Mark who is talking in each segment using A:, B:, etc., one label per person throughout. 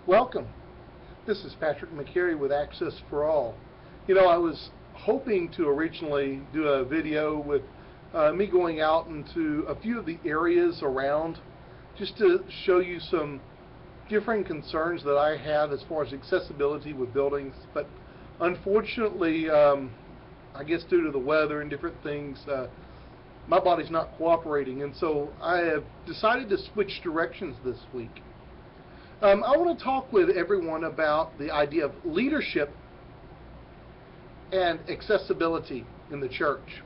A: Welcome. This is Patrick McCary with Access for All. You know, I was hoping to originally do a video with me going out into a few of the areas around just to show you some different concerns that I have as far as accessibility with buildings, but unfortunately, I guess due to the weather and different things, my body's not cooperating, and so I have decided to switch directions this week. I want to talk with everyone about the idea of leadership and accessibility in the church.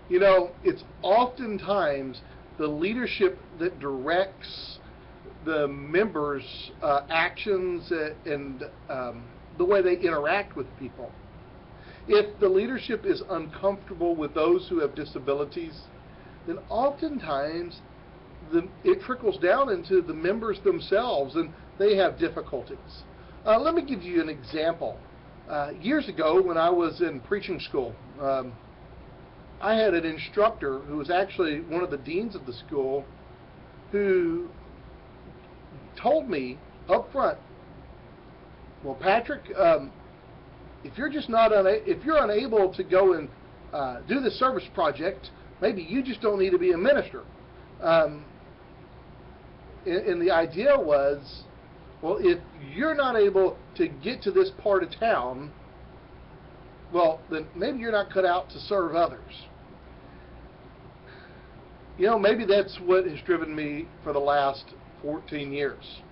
A: You know, it's oftentimes the leadership that directs the members' actions and the way they interact with people. If the leadership is uncomfortable with those who have disabilities, then oftentimes it trickles down into the members themselves, and they have difficulties. Let me give you an example. Years ago, when I was in preaching school, I had an instructor who was actually one of the deans of the school who told me up front, "Well, Patrick, if you're just if you're unable to go and do this service project, maybe you just don't need to be a minister." And the idea was, well, if you're not able to get to this part of town, well, then maybe you're not cut out to serve others. You know, maybe that's what has driven me for the last 14 years.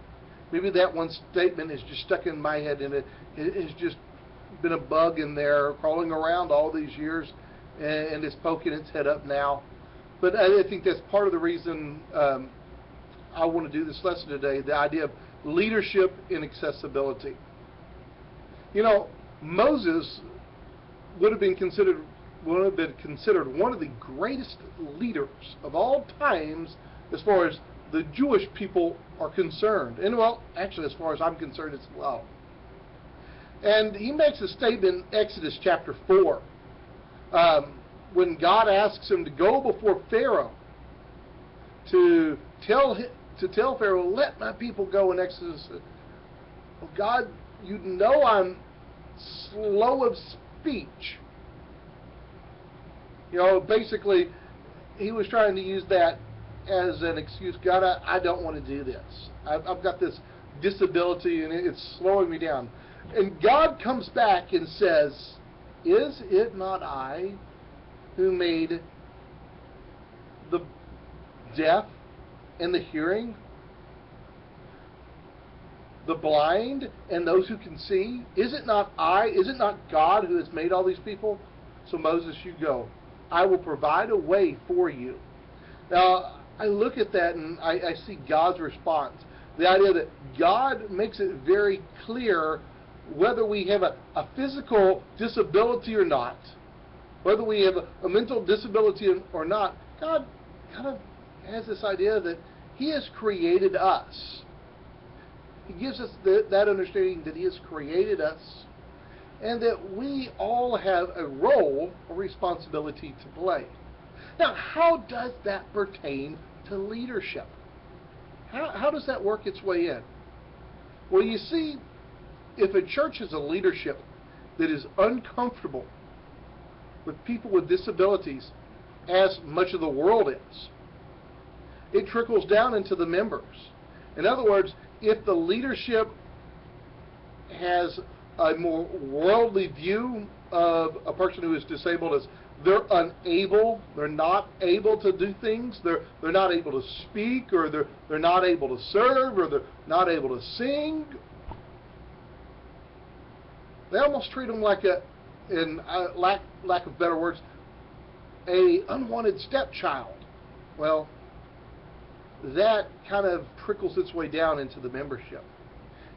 A: Maybe that one statement is just stuck in my head, and it has just been a bug in there crawling around all these years, and it's poking its head up now. But I think that's part of the reason I want to do this lesson today, the idea of leadership in accessibility. You know, Moses would have been considered one of the greatest leaders of all times as far as the Jewish people are concerned. And, well, actually, as far as I'm concerned as well. And he makes a statement in Exodus chapter 4 when God asks him to go before Pharaoh to tell Pharaoh, "Let my people go," in Exodus. "Well, God, you know I'm slow of speech." You know, basically, he was trying to use that as an excuse. "God, I don't want to do this. I've got this disability, and it's slowing me down." And God comes back and says, "Is it not I who made the deaf and the hearing, the blind and those who can see? Is it not God who has made all these people? So Moses, you go. I will provide a way for you." Now, I look at that and I see God's response. The idea that God makes it very clear whether we have a physical disability or not, whether we have a mental disability or not. God kind of has this idea that He has created us. He gives us that understanding that He has created us, and that we all have a role or responsibility to play. Now, how does that pertain to leadership? How does that work its way in? Well, you see, if a church has a leadership that is uncomfortable with people with disabilities, as much of the world is, it trickles down into the members. In other words, if the leadership has a more worldly view of a person who is disabled as they're not able to do things, they're not able to speak, or they're not able to serve, or they're not able to sing, they almost treat them like lack of better words, a unwanted stepchild. Well, that kind of trickles its way down into the membership,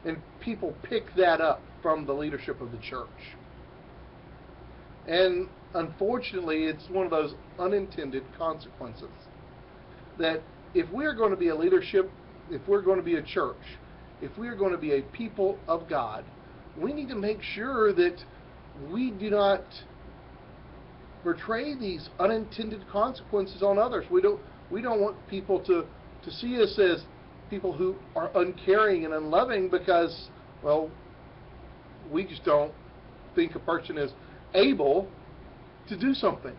A: and people pick that up from the leadership of the church. And unfortunately, it's one of those unintended consequences that if we're going to be a leadership, if we're going to be a church, if we're going to be a people of God, we need to make sure that we do not portray these unintended consequences on others. We don't want people to see us as people who are uncaring and unloving because, well, we just don't think a person is able to do something.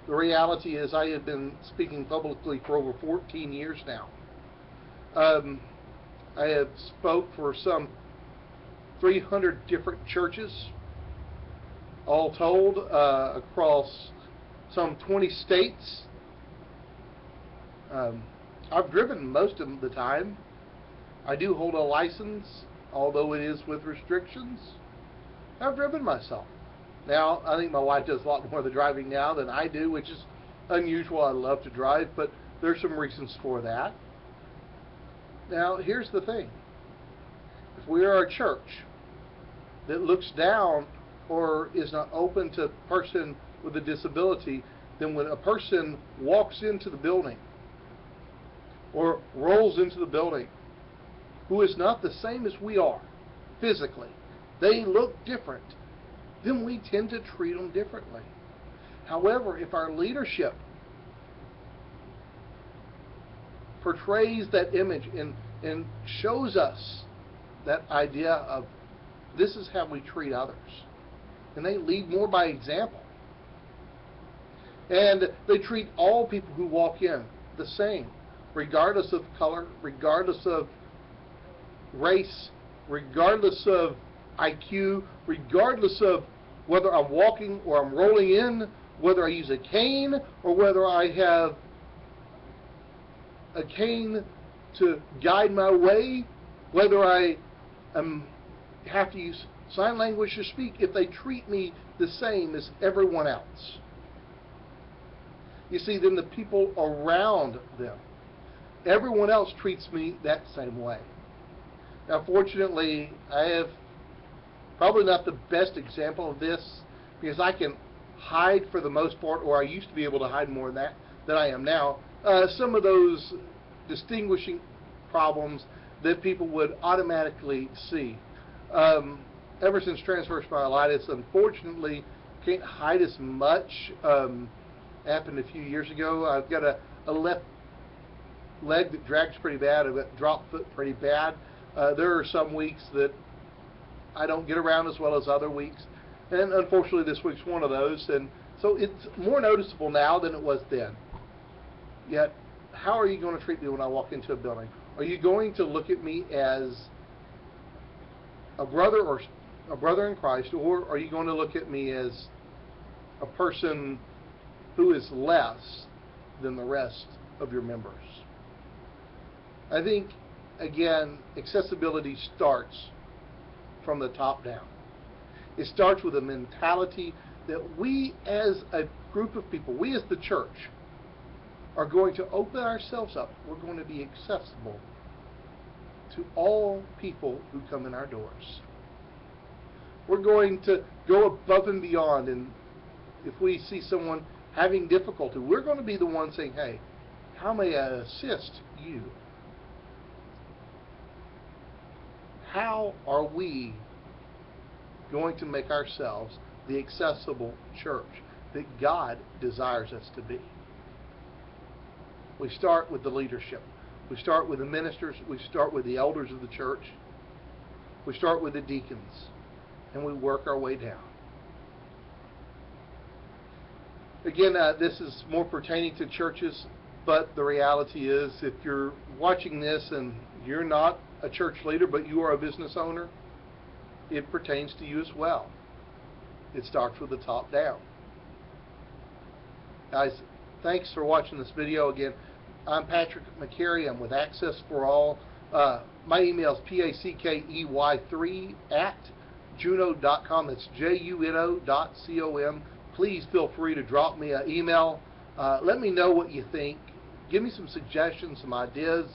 A: The reality is I have been speaking publicly for over 14 years now. I have spoke for some 300 different churches, all told, across some 20 states. I've driven most of the time. I do hold a license, although it is with restrictions. I've driven myself. Now, I think my wife does a lot more of the driving now than I do, which is unusual. I love to drive, but there's some reasons for that. Now, here's the thing. If we are a church that looks down or is not open to a person with a disability, then when a person walks into the building or rolls into the building who is not the same as we are physically, they look different, then we tend to treat them differently. However, if our leadership portrays that image and shows us that idea of this is how we treat others, and they lead more by example, and they treat all people who walk in the same, regardless of color, regardless of race, regardless of IQ, regardless of whether I'm walking or I'm rolling in, whether I use a cane or whether I have a cane to guide my way, whether I have to use sign language to speak, if they treat me the same as everyone else, you see, then the people around them, everyone else treats me that same way. Now, fortunately, I have probably not the best example of this because I can hide for the most part, or I used to be able to hide more than I am now, some of those distinguishing problems that people would automatically see. Ever since transverse myelitis, unfortunately, can't hide as much. Happened a few years ago. I've got a left leg that drags pretty bad. I've got drop foot pretty bad. There are some weeks that I don't get around as well as other weeks, and unfortunately this week's one of those, and so it's more noticeable now than it was then. Yet, how are you going to treat me when I walk into a building? Are you going to look at me as a brother or a brother in Christ, or are you going to look at me as a person who is less than the rest of your members? I think, again, accessibility starts from the top down. It starts with a mentality that we as a group of people, we as the church, are going to open ourselves up. We're going to be accessible to all people who come in our doors. We're going to go above and beyond, and if we see someone having difficulty, we're going to be the one saying, hey, how may I assist you? How are we going to make ourselves the accessible church that God desires us to be? We start with the leadership. We start with the ministers. We start with the elders of the church. We start with the deacons. And we work our way down. Again, this is more pertaining to churches, but the reality is if you're watching this and you're not a church leader, but you are a business owner, it pertains to you as well. It starts with the top down. Guys, thanks for watching this video. Again, I'm Patrick McCary. I'm with Access for All. My email is packey3@juno.com. That's juno.com. Please feel free to drop me an email. Let me know what you think. Give me some suggestions, some ideas.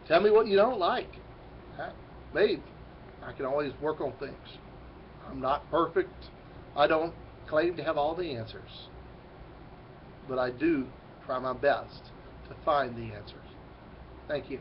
A: Tell me what you don't like. Babe, I can always work on things. I'm not perfect. I don't claim to have all the answers. But I do try my best to find the answers. Thank you.